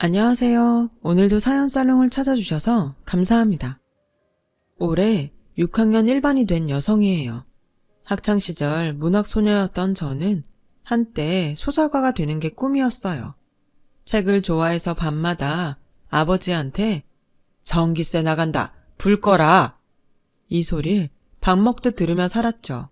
안녕하세요. 오늘도 사연 살롱을 찾아주셔서 감사합니다. 올해 6학년 1반이 된 여성이에요. 학창시절 문학소녀였던 저는 한때 소설가가 되는 게 꿈이었어요. 책을 좋아해서 밤마다 아버지한테 전기세 나간다, 불 꺼라! 이 소리를 밥 먹듯 들으며 살았죠.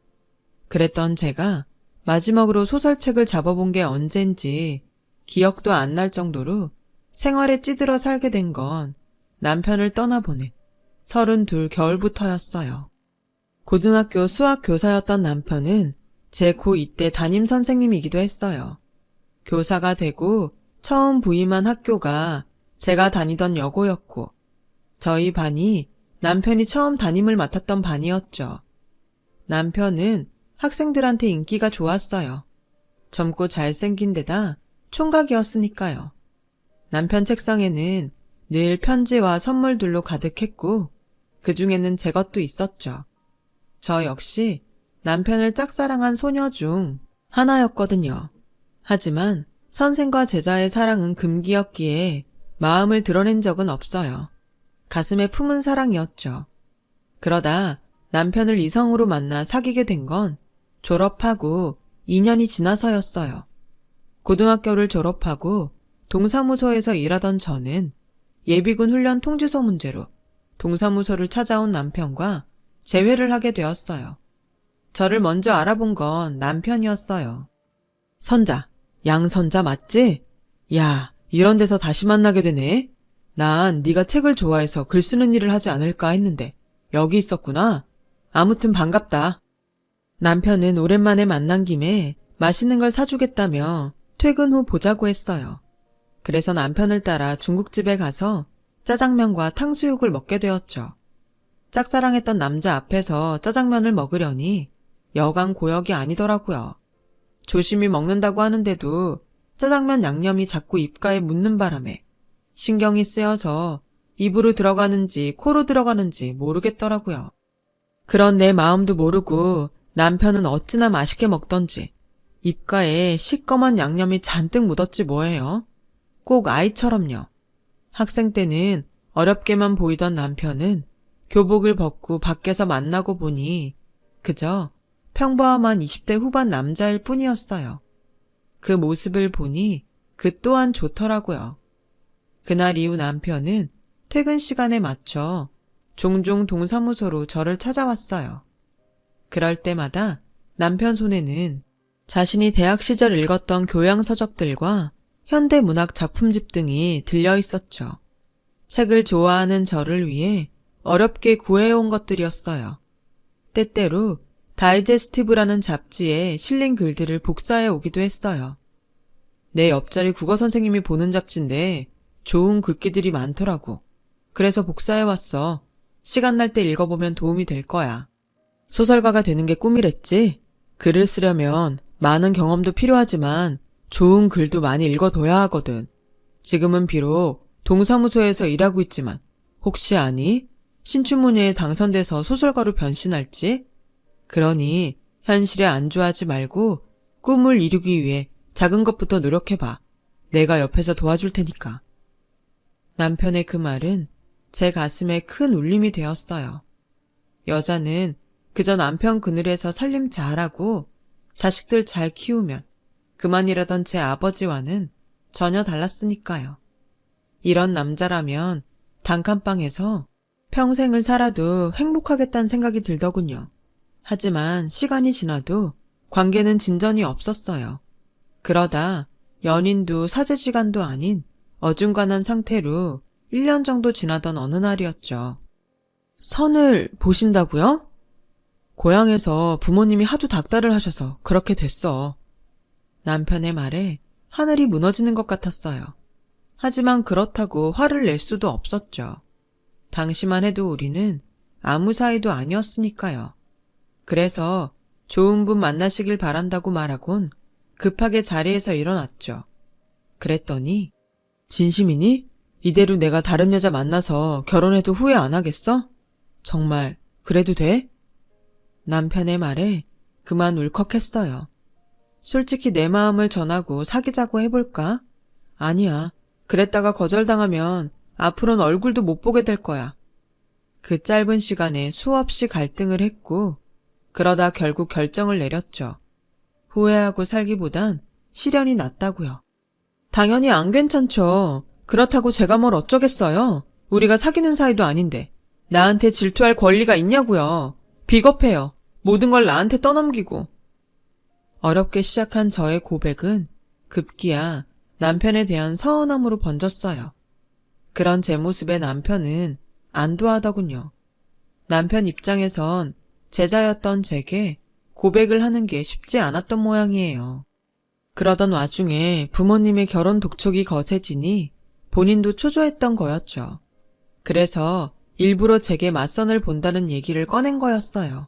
그랬던 제가 마지막으로 소설책을 잡아본 게 언젠지 기억도 안 날 정도로 생활에 찌들어 살게 된 건 남편을 떠나보낸 32 겨울부터였어요. 고등학교 수학 교사였던 남편은 제 고2 때 담임 선생님이기도 했어요. 교사가 되고 처음 부임한 학교가 제가 다니던 여고였고 저희 반이 남편이 처음 담임을 맡았던 반이었죠. 남편은 학생들한테 인기가 좋았어요. 젊고 잘생긴 데다 총각이었으니까요. 남편 책상에는 늘 편지와 선물들로 가득했고 그 중에는 제 것도 있었죠. 저 역시 남편을 짝사랑한 소녀 중 하나였거든요. 하지만 선생과 제자의 사랑은 금기였기에 마음을 드러낸 적은 없어요. 가슴에 품은 사랑이었죠. 그러다 남편을 이성으로 만나 사귀게 된 건 졸업하고 2년이 지나서였어요. 고등학교를 졸업하고 동사무소에서 일하던 저는 예비군 훈련 통지서 문제로 동사무소를 찾아온 남편과 재회를 하게 되었어요. 저를 먼저 알아본 건 남편이었어요. 선자, 양선자 맞지? 야, 이런 데서 다시 만나게 되네. 난 네가 책을 좋아해서 글 쓰는 일을 하지 않을까 했는데 여기 있었구나. 아무튼 반갑다. 남편은 오랜만에 만난 김에 맛있는 걸 사주겠다며 퇴근 후 보자고 했어요. 그래서 남편을 따라 중국집에 가서 짜장면과 탕수육을 먹게 되었죠. 짝사랑했던 남자 앞에서 짜장면을 먹으려니 여간 고역이 아니더라고요. 조심히 먹는다고 하는데도 짜장면 양념이 자꾸 입가에 묻는 바람에 신경이 쓰여서 입으로 들어가는지 코로 들어가는지 모르겠더라고요. 그런 내 마음도 모르고 남편은 어찌나 맛있게 먹던지 입가에 시꺼먼 양념이 잔뜩 묻었지 뭐예요. 꼭 아이처럼요. 학생 때는 어렵게만 보이던 남편은 교복을 벗고 밖에서 만나고 보니 그저 평범한 20대 후반 남자일 뿐이었어요. 그 모습을 보니 그 또한 좋더라고요. 그날 이후 남편은 퇴근 시간에 맞춰 종종 동사무소로 저를 찾아왔어요. 그럴 때마다 남편 손에는 자신이 대학 시절 읽었던 교양서적들과 현대문학 작품집 등이 들려 있었죠. 책을 좋아하는 저를 위해 어렵게 구해온 것들이었어요. 때때로 다이제스티브라는 잡지에 실린 글들을 복사해 오기도 했어요. 내 옆자리 국어 선생님이 보는 잡지인데 좋은 글귀들이 많더라고. 그래서 복사해 왔어. 시간 날 때 읽어보면 도움이 될 거야. 소설가가 되는 게 꿈이랬지? 글을 쓰려면 많은 경험도 필요하지만 좋은 글도 많이 읽어둬야 하거든. 지금은 비록 동사무소에서 일하고 있지만 혹시 아니? 신춘문예에 당선돼서 소설가로 변신할지? 그러니 현실에 안주하지 말고 꿈을 이루기 위해 작은 것부터 노력해봐. 내가 옆에서 도와줄 테니까. 남편의 그 말은 제 가슴에 큰 울림이 되었어요. 여자는 그저 남편 그늘에서 살림 잘하고 자식들 잘 키우면 그만이라던 제 아버지와는 전혀 달랐으니까요. 이런 남자라면 단칸방에서 평생을 살아도 행복하겠다는 생각이 들더군요. 하지만 시간이 지나도 관계는 진전이 없었어요. 그러다 연인도 사제지간도 아닌 어중간한 상태로 1년 정도 지나던 어느 날이었죠. 선을 보신다고요? 고향에서 부모님이 하도 닥달을 하셔서 그렇게 됐어. 남편의 말에 하늘이 무너지는 것 같았어요. 하지만 그렇다고 화를 낼 수도 없었죠. 당시만 해도 우리는 아무 사이도 아니었으니까요. 그래서 좋은 분 만나시길 바란다고 말하곤 급하게 자리에서 일어났죠. 그랬더니 진심이니? 이대로 내가 다른 여자 만나서 결혼해도 후회 안 하겠어? 정말 그래도 돼? 남편의 말에 그만 울컥했어요. 솔직히 내 마음을 전하고 사귀자고 해볼까? 아니야. 그랬다가 거절당하면 앞으로는 얼굴도 못 보게 될 거야. 그 짧은 시간에 수없이 갈등을 했고 그러다 결국 결정을 내렸죠. 후회하고 살기보단 시련이 낫다고요. 당연히 안 괜찮죠. 그렇다고 제가 뭘 어쩌겠어요. 우리가 사귀는 사이도 아닌데. 나한테 질투할 권리가 있냐고요. 비겁해요. 모든 걸 나한테 떠넘기고. 어렵게 시작한 저의 고백은 급기야 남편에 대한 서운함으로 번졌어요. 그런 제 모습에 남편은 안도하더군요. 남편 입장에선 제자였던 제게 고백을 하는 게 쉽지 않았던 모양이에요. 그러던 와중에 부모님의 결혼 독촉이 거세지니 본인도 초조했던 거였죠. 그래서 일부러 제게 맞선을 본다는 얘기를 꺼낸 거였어요.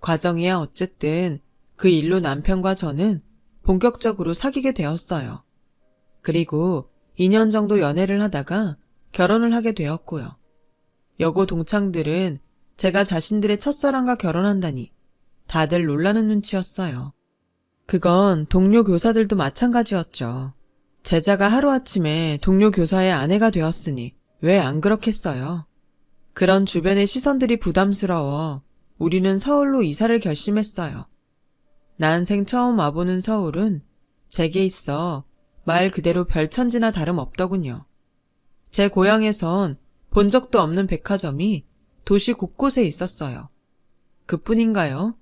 과정이야 어쨌든 그 일로 남편과 저는 본격적으로 사귀게 되었어요. 그리고 2년 정도 연애를 하다가 결혼을 하게 되었고요. 여고 동창들은 제가 자신들의 첫사랑과 결혼한다니 다들 놀라는 눈치였어요. 그건 동료 교사들도 마찬가지였죠. 제자가 하루아침에 동료 교사의 아내가 되었으니 왜 안 그렇겠어요? 그런 주변의 시선들이 부담스러워 우리는 서울로 이사를 결심했어요. 난생 처음 와보는 서울은 제게 있어 말 그대로 별천지나 다름없더군요. 제 고향에선 본 적도 없는 백화점이 도시 곳곳에 있었어요. 그뿐인가요?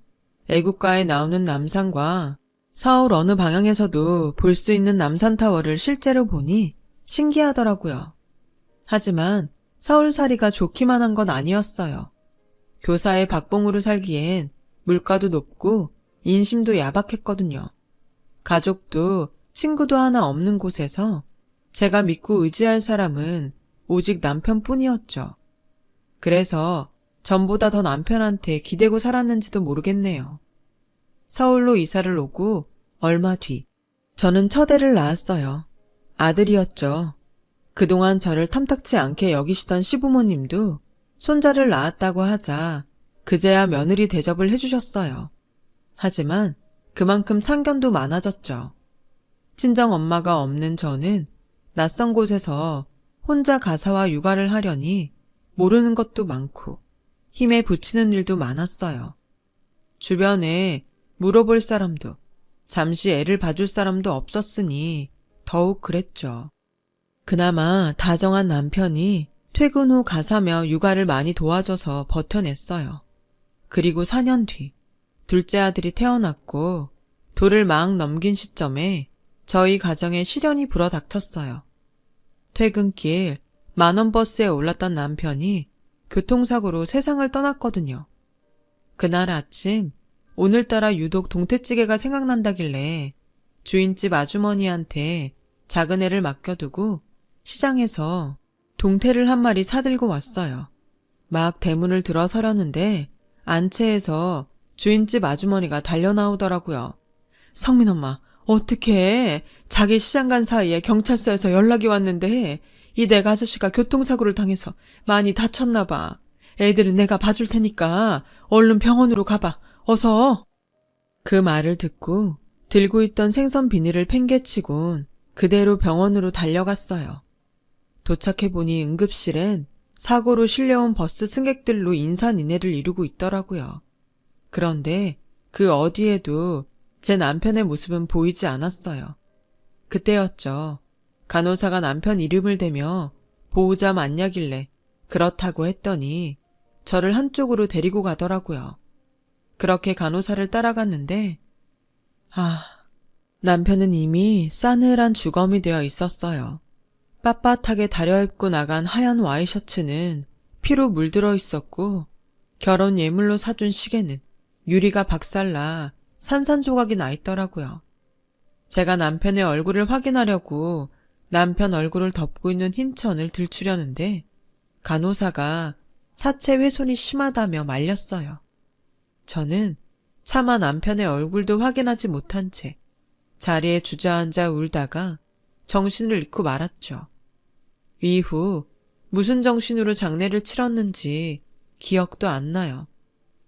애국가에 나오는 남산과 서울 어느 방향에서도 볼 수 있는 남산타워를 실제로 보니 신기하더라고요. 하지만 서울살이가 좋기만 한 건 아니었어요. 교사의 박봉으로 살기엔 물가도 높고 인심도 야박했거든요. 가족도 친구도 하나 없는 곳에서 제가 믿고 의지할 사람은 오직 남편뿐이었죠. 그래서 전보다 더 남편한테 기대고 살았는지도 모르겠네요. 서울로 이사를 오고 얼마 뒤 저는 첫애를 낳았어요. 아들이었죠. 그동안 저를 탐탁치 않게 여기시던 시부모님도 손자를 낳았다고 하자 그제야 며느리 대접을 해주셨어요. 하지만 그만큼 참견도 많아졌죠. 친정엄마가 없는 저는 낯선 곳에서 혼자 가사와 육아를 하려니 모르는 것도 많고 힘에 부치는 일도 많았어요. 주변에 물어볼 사람도 잠시 애를 봐줄 사람도 없었으니 더욱 그랬죠. 그나마 다정한 남편이 퇴근 후 가사며 육아를 많이 도와줘서 버텨냈어요. 그리고 4년 뒤 둘째 아들이 태어났고 돌을 막 넘긴 시점에 저희 가정에 시련이 불어닥쳤어요. 퇴근길 만원 버스에 올랐던 남편이 교통사고로 세상을 떠났거든요. 그날 아침 오늘따라 유독 동태찌개가 생각난다길래 주인집 아주머니한테 작은 애를 맡겨두고 시장에서 동태를 한 마리 사들고 왔어요. 막 대문을 들어서려는데 안채에서 주인집 아주머니가 달려나오더라고요. 성민 엄마, 어떡해. 자기 시장 간 사이에 경찰서에서 연락이 왔는데 이 내가 아저씨가 교통사고를 당해서 많이 다쳤나 봐. 애들은 내가 봐줄 테니까 얼른 병원으로 가봐. 어서. 그 말을 듣고 들고 있던 생선 비닐을 팽개치곤 그대로 병원으로 달려갔어요. 도착해보니 응급실엔 사고로 실려온 버스 승객들로 인산인해를 이루고 있더라고요. 그런데 그 어디에도 제 남편의 모습은 보이지 않았어요. 그때였죠. 간호사가 남편 이름을 대며 보호자 맞냐길래 그렇다고 했더니 저를 한쪽으로 데리고 가더라고요. 그렇게 간호사를 따라갔는데 남편은 이미 싸늘한 주검이 되어 있었어요. 빳빳하게 다려입고 나간 하얀 와이셔츠는 피로 물들어 있었고 결혼 예물로 사준 시계는 유리가 박살나 산산조각이 나 있더라고요. 제가 남편의 얼굴을 확인하려고 남편 얼굴을 덮고 있는 흰 천을 들추려는데 간호사가 사체 훼손이 심하다며 말렸어요. 저는 차마 남편의 얼굴도 확인하지 못한 채 자리에 주저앉아 울다가 정신을 잃고 말았죠. 이후 무슨 정신으로 장례를 치렀는지 기억도 안 나요.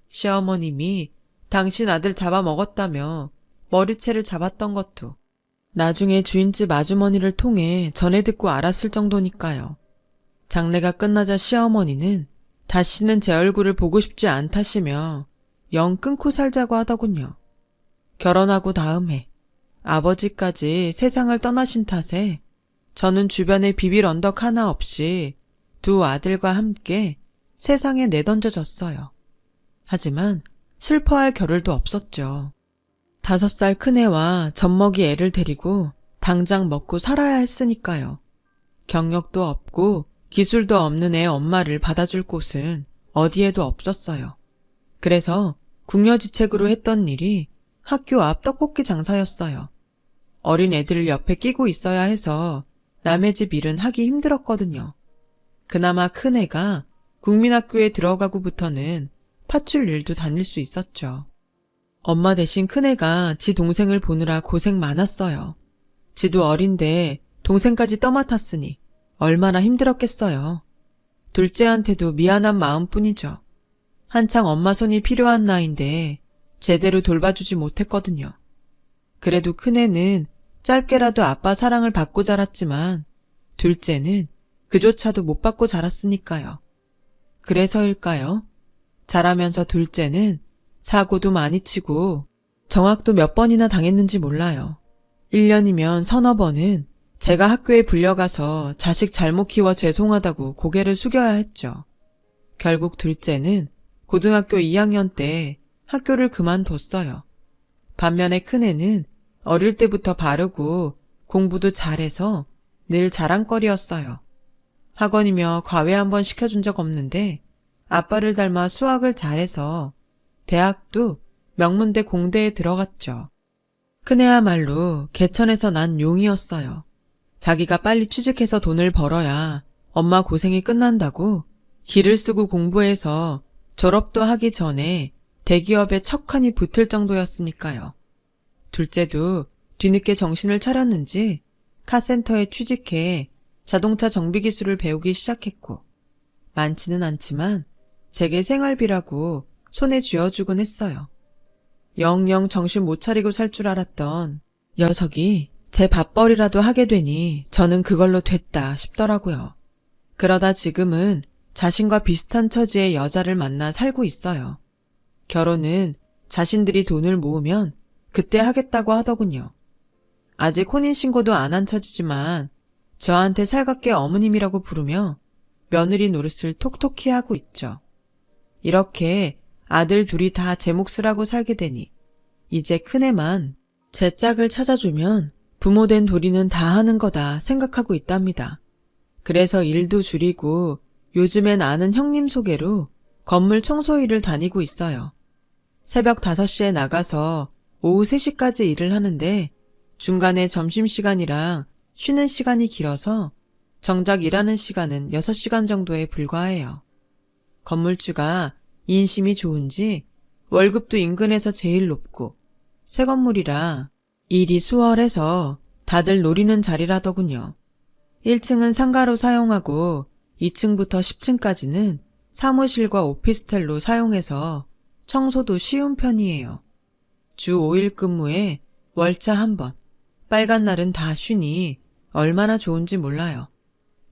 시어머님이 당신 아들 잡아먹었다며 머리채를 잡았던 것도 나중에 주인집 아주머니를 통해 전해 듣고 알았을 정도니까요. 장례가 끝나자 시어머니는 다시는 제 얼굴을 보고 싶지 않다시며 영 끊고 살자고 하더군요. 결혼하고 다음 해 아버지까지 세상을 떠나신 탓에 저는 주변에 비빌 언덕 하나 없이 두 아들과 함께 세상에 내던져졌어요. 하지만 슬퍼할 겨를도 없었죠. 5살 큰애와 젖먹이 애를 데리고 당장 먹고 살아야 했으니까요. 경력도 없고 기술도 없는 애 엄마를 받아줄 곳은 어디에도 없었어요. 그래서 궁여지책으로 했던 일이 학교 앞 떡볶이 장사였어요. 어린 애들을 옆에 끼고 있어야 해서 남의 집 일은 하기 힘들었거든요. 그나마 큰애가 국민학교에 들어가고부터는 파출 일도 다닐 수 있었죠. 엄마 대신 큰애가 지 동생을 보느라 고생 많았어요. 지도 어린데 동생까지 떠맡았으니 얼마나 힘들었겠어요. 둘째한테도 미안한 마음뿐이죠. 한창 엄마 손이 필요한 나이인데 제대로 돌봐주지 못했거든요. 그래도 큰애는 짧게라도 아빠 사랑을 받고 자랐지만 둘째는 그조차도 못 받고 자랐으니까요. 그래서일까요? 자라면서 둘째는 사고도 많이 치고 정학도 몇 번이나 당했는지 몰라요. 1년이면 서너 번은 제가 학교에 불려가서 자식 잘못 키워 죄송하다고 고개를 숙여야 했죠. 결국 둘째는 고등학교 2학년 때 학교를 그만뒀어요. 반면에 큰애는 어릴 때부터 바르고 공부도 잘해서 늘 자랑거리였어요. 학원이며 과외 한번 시켜준 적 없는데 아빠를 닮아 수학을 잘해서 대학도 명문대 공대에 들어갔죠. 큰애야말로 개천에서 난 용이었어요. 자기가 빨리 취직해서 돈을 벌어야 엄마 고생이 끝난다고 기를 쓰고 공부해서 졸업도 하기 전에 대기업에 척하니 붙을 정도였으니까요. 둘째도 뒤늦게 정신을 차렸는지 카센터에 취직해 자동차 정비 기술을 배우기 시작했고 많지는 않지만 제게 생활비라고 손에 쥐어주곤 했어요. 영영 정신 못 차리고 살 줄 알았던 녀석이 제 밥벌이라도 하게 되니 저는 그걸로 됐다 싶더라고요. 그러다 지금은 자신과 비슷한 처지의 여자를 만나 살고 있어요. 결혼은 자신들이 돈을 모으면 그때 하겠다고 하더군요. 아직 혼인신고도 안 한 처지지만 저한테 살갑게 어머님이라고 부르며 며느리 노릇을 톡톡히 하고 있죠. 이렇게 아들 둘이 다 제 몫을 하고 살게 되니 이제 큰애만 제 짝을 찾아주면 부모된 도리는 다 하는 거다 생각하고 있답니다. 그래서 일도 줄이고 요즘엔 아는 형님 소개로 건물 청소 일을 다니고 있어요. 새벽 5시에 나가서 오후 3시까지 일을 하는데 중간에 점심시간이랑 쉬는 시간이 길어서 정작 일하는 시간은 6시간 정도에 불과해요. 건물주가 인심이 좋은지 월급도 인근에서 제일 높고 새 건물이라 일이 수월해서 다들 노리는 자리라더군요. 1층은 상가로 사용하고 2층부터 10층까지는 사무실과 오피스텔로 사용해서 청소도 쉬운 편이에요. 주 5일 근무에 월차 1번, 빨간 날은 다 쉬니 얼마나 좋은지 몰라요.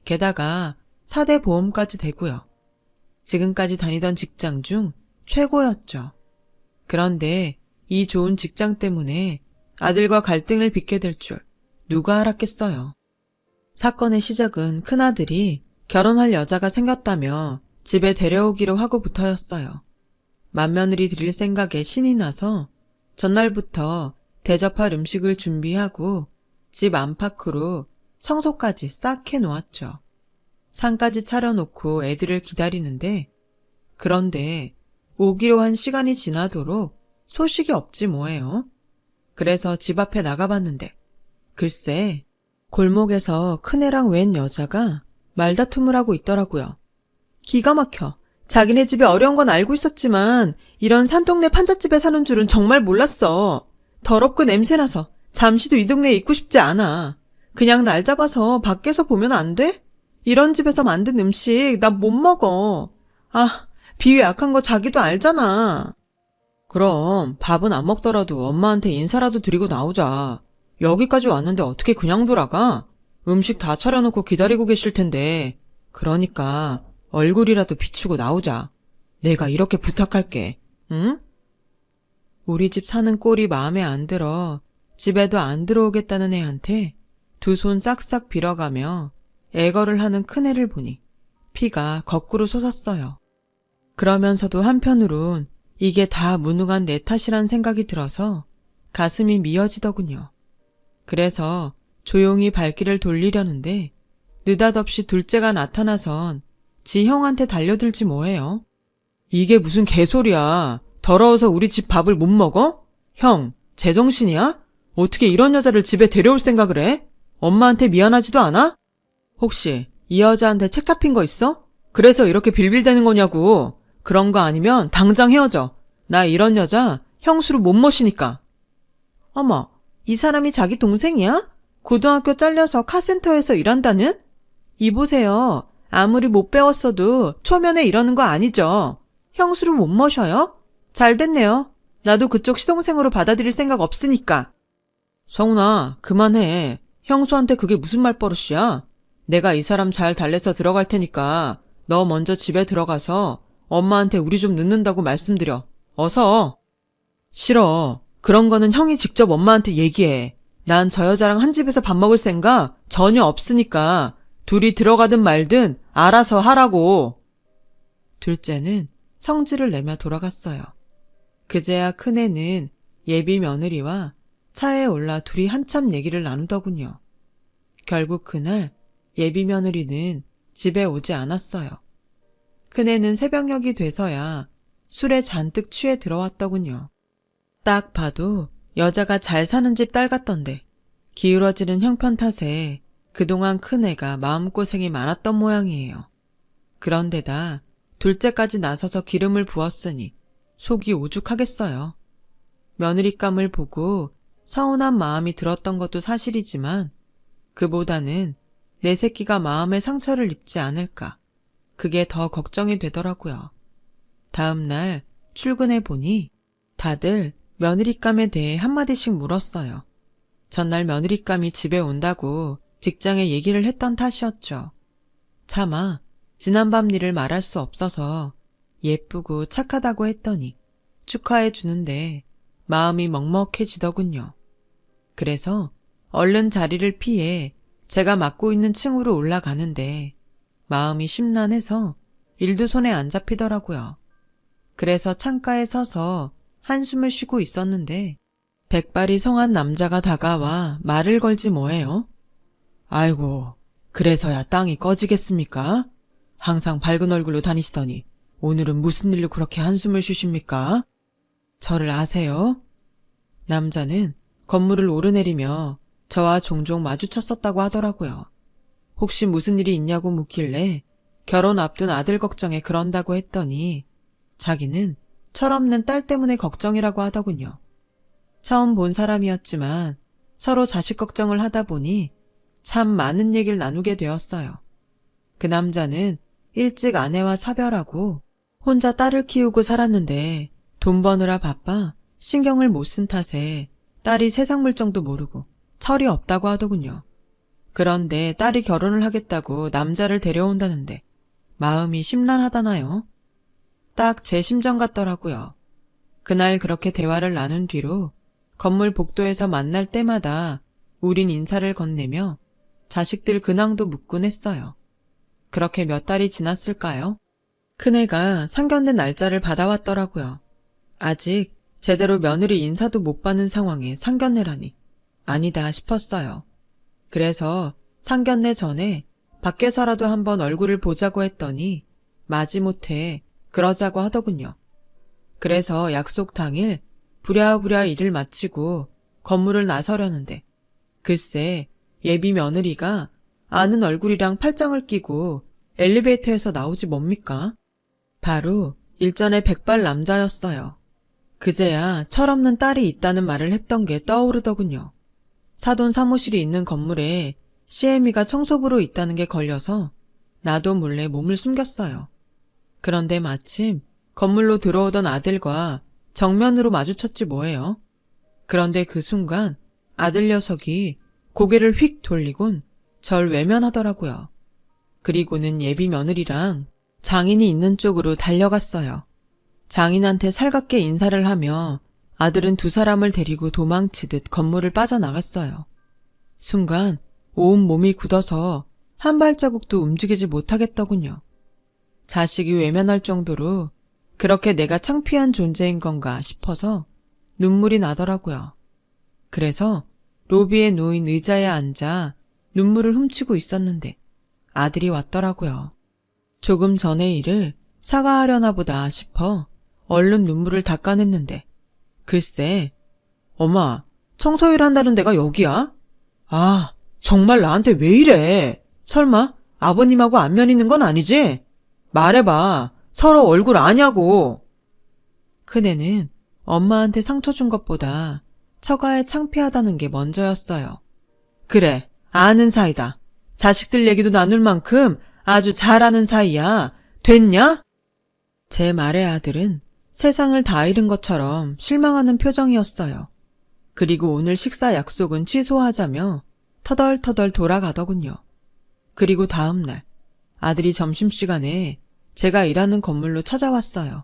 게다가 4대 보험까지 되고요. 지금까지 다니던 직장 중 최고였죠. 그런데 이 좋은 직장 때문에 아들과 갈등을 빚게 될 줄 누가 알았겠어요. 사건의 시작은 큰아들이 결혼할 여자가 생겼다며 집에 데려오기로 하고부터였어요. 맏며느리 드릴 생각에 신이 나서 전날부터 대접할 음식을 준비하고 집 안팎으로 청소까지 싹 해놓았죠. 상까지 차려놓고 애들을 기다리는데 그런데 오기로 한 시간이 지나도록 소식이 없지 뭐예요. 그래서 집 앞에 나가봤는데 글쎄 골목에서 큰애랑 웬 여자가 말다툼을 하고 있더라고요. 기가 막혀. 자기네 집에 어려운 건 알고 있었지만 이런 산동네 판잣집에 사는 줄은 정말 몰랐어. 더럽고 냄새나서 잠시도 이 동네에 있고 싶지 않아. 그냥 날 잡아서 밖에서 보면 안 돼? 이런 집에서 만든 음식 나 못 먹어. 아, 비위 약한 거 자기도 알잖아. 그럼 밥은 안 먹더라도 엄마한테 인사라도 드리고 나오자. 여기까지 왔는데 어떻게 그냥 돌아가? 음식 다 차려놓고 기다리고 계실 텐데. 그러니까 얼굴이라도 비추고 나오자. 내가 이렇게 부탁할게. 응? 우리 집 사는 꼴이 마음에 안 들어 집에도 안 들어오겠다는 애한테 두 손 싹싹 빌어가며 애걸을 하는 큰애를 보니 피가 거꾸로 솟았어요. 그러면서도 한편으론 이게 다 무능한 내 탓이란 생각이 들어서 가슴이 미어지더군요. 그래서 조용히 발길을 돌리려는데 느닷없이 둘째가 나타나선 지 형한테 달려들지 뭐해요. 이게 무슨 개소리야. 더러워서 우리 집 밥을 못 먹어? 형, 제정신이야? 어떻게 이런 여자를 집에 데려올 생각을 해? 엄마한테 미안하지도 않아? 혹시 이 여자한테 책 잡힌 거 있어? 그래서 이렇게 빌빌대는 거냐고. 그런 거 아니면 당장 헤어져. 나 이런 여자 형수로 못 모시니까. 어머, 이 사람이 자기 동생이야? 고등학교 잘려서 카센터에서 일한다는? 이보세요. 아무리 못 배웠어도 초면에 이러는 거 아니죠. 형수로 못 모셔요? 잘 됐네요. 나도 그쪽 시동생으로 받아들일 생각 없으니까. 성훈아, 그만해. 형수한테 그게 무슨 말버릇이야? 내가 이 사람 잘 달래서 들어갈 테니까 너 먼저 집에 들어가서 엄마한테 우리 좀 늦는다고 말씀드려. 어서. 싫어. 그런 거는 형이 직접 엄마한테 얘기해. 난 저 여자랑 한 집에서 밥 먹을 생각 전혀 없으니까 둘이 들어가든 말든 알아서 하라고. 둘째는 성질을 내며 돌아갔어요. 그제야 큰애는 예비 며느리와 차에 올라 둘이 한참 얘기를 나누더군요. 결국 그날 예비 며느리는 집에 오지 않았어요. 큰애는 새벽녘이 돼서야 술에 잔뜩 취해 들어왔더군요. 딱 봐도 여자가 잘 사는 집 딸 같던데 기울어지는 형편 탓에 그동안 큰애가 마음고생이 많았던 모양이에요. 그런데다 둘째까지 나서서 기름을 부었으니 속이 오죽하겠어요. 며느리감을 보고 서운한 마음이 들었던 것도 사실이지만 그보다는 내 새끼가 마음의 상처를 입지 않을까 그게 더 걱정이 되더라고요. 다음 날 출근해 보니 다들 며느리감에 대해 한마디씩 물었어요. 전날 며느리감이 집에 온다고 직장에 얘기를 했던 탓이었죠. 차마 지난밤 일을 말할 수 없어서 예쁘고 착하다고 했더니 축하해 주는데 마음이 먹먹해지더군요. 그래서 얼른 자리를 피해 제가 맡고 있는 층으로 올라가는데 마음이 심란해서 일도 손에 안 잡히더라고요. 그래서 창가에 서서 한숨을 쉬고 있었는데 백발이 성한 남자가 다가와 말을 걸지 뭐해요. 아이고, 그래서야 땅이 꺼지겠습니까? 항상 밝은 얼굴로 다니시더니 오늘은 무슨 일로 그렇게 한숨을 쉬십니까? 저를 아세요? 남자는 건물을 오르내리며 저와 종종 마주쳤었다고 하더라고요. 혹시 무슨 일이 있냐고 묻길래 결혼 앞둔 아들 걱정에 그런다고 했더니 자기는 철없는 딸 때문에 걱정이라고 하더군요. 처음 본 사람이었지만 서로 자식 걱정을 하다 보니 참 많은 얘기를 나누게 되었어요. 그 남자는 일찍 아내와 사별하고 혼자 딸을 키우고 살았는데 돈 버느라 바빠 신경을 못 쓴 탓에 딸이 세상 물정도 모르고 철이 없다고 하더군요. 그런데 딸이 결혼을 하겠다고 남자를 데려온다는데 마음이 심란하다나요? 딱 제 심정 같더라고요. 그날 그렇게 대화를 나눈 뒤로 건물 복도에서 만날 때마다 우린 인사를 건네며 자식들 근황도 묻곤 했어요. 그렇게 몇 달이 지났을까요? 큰애가 상견례 날짜를 받아왔더라고요. 아직 제대로 며느리 인사도 못 받는 상황에 상견례라니 아니다 싶었어요. 그래서 상견례 전에 밖에서라도 한번 얼굴을 보자고 했더니 마지못해 그러자고 하더군요. 그래서 약속 당일 부랴부랴 일을 마치고 건물을 나서려는데 글쎄 예비 며느리가 아는 얼굴이랑 팔짱을 끼고 엘리베이터에서 나오지 뭡니까? 바로 일전의 백발 남자였어요. 그제야 철없는 딸이 있다는 말을 했던 게 떠오르더군요. 사돈 사무실이 있는 건물에 CM이가 청소부로 있다는 게 걸려서 나도 몰래 몸을 숨겼어요. 그런데 마침 건물로 들어오던 아들과 정면으로 마주쳤지 뭐예요. 그런데 그 순간 아들 녀석이 고개를 휙 돌리곤 절 외면하더라고요. 그리고는 예비 며느리랑 장인이 있는 쪽으로 달려갔어요. 장인한테 살갑게 인사를 하며 아들은 두 사람을 데리고 도망치듯 건물을 빠져나갔어요. 순간 온 몸이 굳어서 한 발자국도 움직이지 못하겠더군요. 자식이 외면할 정도로 그렇게 내가 창피한 존재인 건가 싶어서 눈물이 나더라고요. 그래서 로비에 놓인 의자에 앉아 눈물을 훔치고 있었는데 아들이 왔더라고요. 조금 전의 일을 사과하려나 보다 싶어 얼른 눈물을 닦아냈는데 글쎄, 엄마, 청소일 한다는 데가 여기야? 아, 정말 나한테 왜 이래? 설마 아버님하고 안면 있는 건 아니지? 말해봐. 서로 얼굴 아냐고. 큰애는 엄마한테 상처 준 것보다 처가에 창피하다는 게 먼저였어요. 그래, 아는 사이다. 자식들 얘기도 나눌 만큼 아주 잘 아는 사이야. 됐냐? 제 말의 아들은 세상을 다 잃은 것처럼 실망하는 표정이었어요. 그리고 오늘 식사 약속은 취소하자며 터덜터덜 돌아가더군요. 그리고 다음 날 아들이 점심시간에 제가 일하는 건물로 찾아왔어요.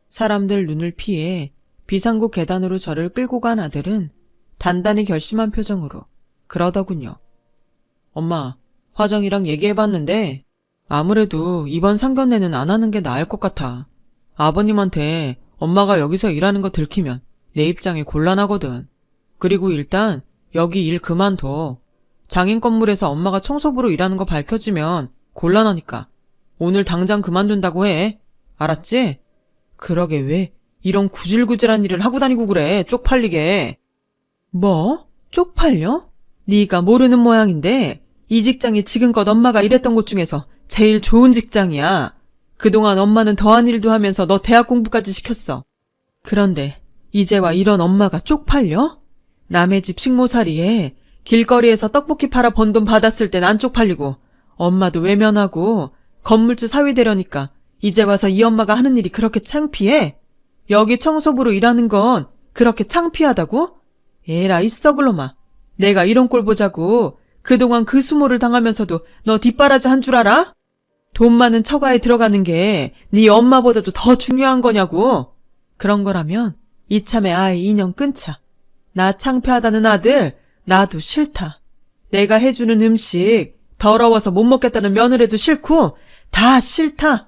사람들 눈을 피해 비상구 계단으로 저를 끌고 간 아들은 단단히 결심한 표정으로 그러더군요. 엄마, 화정이랑 얘기해봤는데 아무래도 이번 상견례는 안 하는 게 나을 것 같아. 아버님한테 엄마가 여기서 일하는 거 들키면 내 입장이 곤란하거든. 그리고 일단 여기 일 그만둬. 장인 건물에서 엄마가 청소부로 일하는 거 밝혀지면 곤란하니까 오늘 당장 그만둔다고 해. 알았지? 그러게 왜 이런 구질구질한 일을 하고 다니고 그래, 쪽팔리게. 뭐? 쪽팔려? 네가 모르는 모양인데 이 직장이 지금껏 엄마가 일했던 곳 중에서 제일 좋은 직장이야. 그동안 엄마는 더한 일도 하면서 너 대학 공부까지 시켰어. 그런데 이제와 이런 엄마가 쪽팔려? 남의 집 식모살이에 길거리에서 떡볶이 팔아 번 돈 받았을 땐 안 쪽팔리고 엄마도 외면하고 건물주 사위 되려니까 이제 와서 이 엄마가 하는 일이 그렇게 창피해? 여기 청소부로 일하는 건 그렇게 창피하다고? 에라 이 썩을 놈아. 내가 이런 꼴 보자고 그동안 그 수모를 당하면서도 너 뒷바라지 한 줄 알아? 돈 많은 처가에 들어가는 게 네 엄마보다도 더 중요한 거냐고. 그런 거라면 이참에 아예 인연 끊자. 나 창피하다는 아들 나도 싫다. 내가 해주는 음식 더러워서 못 먹겠다는 며느리도 싫고 다 싫다.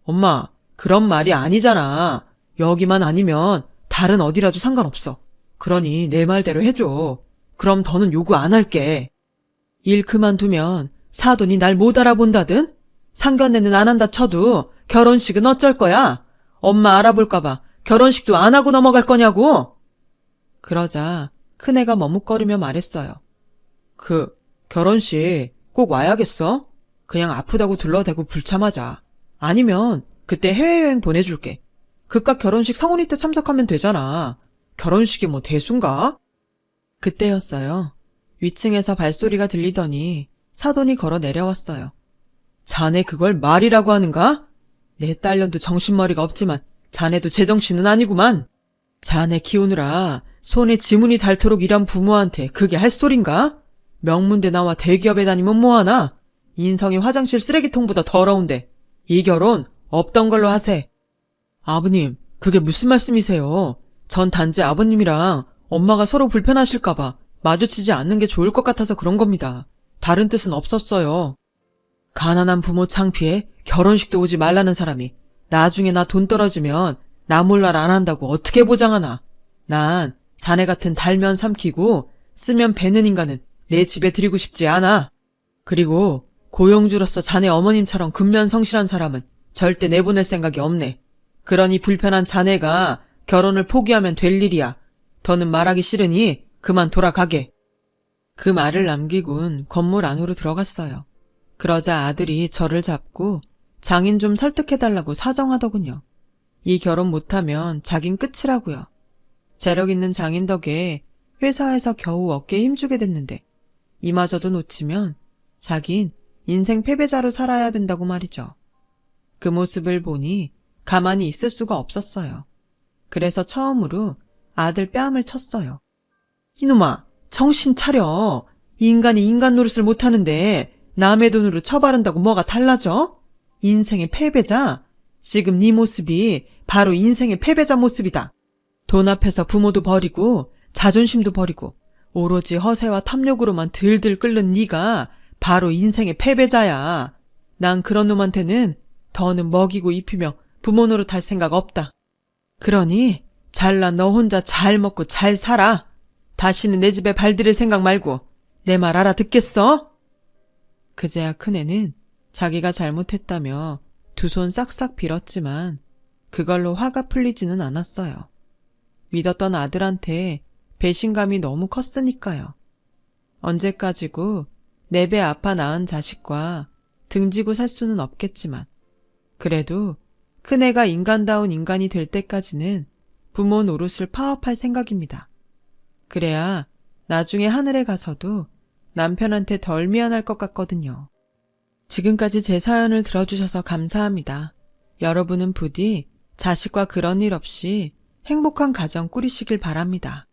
엄마, 그런 말이 아니잖아. 여기만 아니면 다른 어디라도 상관없어. 그러니 내 말대로 해줘. 그럼 더는 요구 안 할게. 일 그만두면 사돈이 날 못 알아본다든? 상견례는 안 한다 쳐도 결혼식은 어쩔 거야? 엄마 알아볼까봐 결혼식도 안 하고 넘어갈 거냐고? 그러자 큰애가 머뭇거리며 말했어요. 결혼식 꼭 와야겠어? 그냥 아프다고 둘러대고 불참하자. 아니면 그때 해외여행 보내줄게. 그깟 결혼식 성훈이 때 참석하면 되잖아. 결혼식이 뭐 대수인가? 그때였어요. 위층에서 발소리가 들리더니 사돈이 걸어 내려왔어요. 자네 그걸 말이라고 하는가? 내 딸년도 정신머리가 없지만 자네도 제정신은 아니구만. 자네 키우느라 손에 지문이 닳도록 일한 부모한테 그게 할 소린가? 명문대 나와 대기업에 다니면 뭐하나? 인성이 화장실 쓰레기통보다 더러운데 이 결혼 없던 걸로 하세. 아버님, 그게 무슨 말씀이세요? 전 단지 아버님이랑 엄마가 서로 불편하실까봐 마주치지 않는 게 좋을 것 같아서 그런 겁니다. 다른 뜻은 없었어요. 가난한 부모 창피해 결혼식도 오지 말라는 사람이 나중에 나 돈 떨어지면 나 몰랄 안 한다고 어떻게 보장하나. 난 자네 같은 달면 삼키고 쓰면 베는 인간은 내 집에 들이고 싶지 않아. 그리고 고용주로서 자네 어머님처럼 근면성실한 사람은 절대 내보낼 생각이 없네. 그러니 불편한 자네가 결혼을 포기하면 될 일이야. 더는 말하기 싫으니 그만 돌아가게. 그 말을 남기곤 건물 안으로 들어갔어요. 그러자 아들이 저를 잡고 장인 좀 설득해달라고 사정하더군요. 이 결혼 못하면 자긴 끝이라고요. 재력 있는 장인 덕에 회사에서 겨우 어깨에 힘주게 됐는데 이마저도 놓치면 자긴 인생 패배자로 살아야 된다고 말이죠. 그 모습을 보니 가만히 있을 수가 없었어요. 그래서 처음으로 아들 뺨을 쳤어요. 이놈아, 정신 차려. 인간이 인간 노릇을 못하는데 남의 돈으로 처바른다고 뭐가 달라져? 인생의 패배자? 지금 네 모습이 바로 인생의 패배자 모습이다. 돈 앞에서 부모도 버리고 자존심도 버리고 오로지 허세와 탐욕으로만 들들 끓는 네가 바로 인생의 패배자야. 난 그런 놈한테는 더는 먹이고 입히며 부모 노릇할 생각 없다. 그러니 잘난 너 혼자 잘 먹고 잘 살아. 다시는 내 집에 발들일 생각 말고 내 말 알아듣겠어? 그제야 큰애는 자기가 잘못했다며 두 손 싹싹 빌었지만 그걸로 화가 풀리지는 않았어요. 믿었던 아들한테 배신감이 너무 컸으니까요. 언제까지고 내 배 아파 낳은 자식과 등지고 살 수는 없겠지만 그래도 큰애가 인간다운 인간이 될 때까지는 부모 노릇을 파업할 생각입니다. 그래야 나중에 하늘에 가서도 남편한테 덜 미안할 것 같거든요. 지금까지 제 사연을 들어주셔서 감사합니다. 여러분은 부디 자식과 그런 일 없이 행복한 가정 꾸리시길 바랍니다.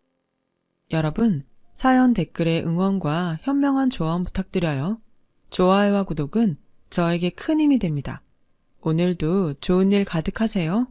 여러분, 사연 댓글에 응원과 현명한 조언 부탁드려요. 좋아요와 구독은 저에게 큰 힘이 됩니다. 오늘도 좋은 일 가득하세요.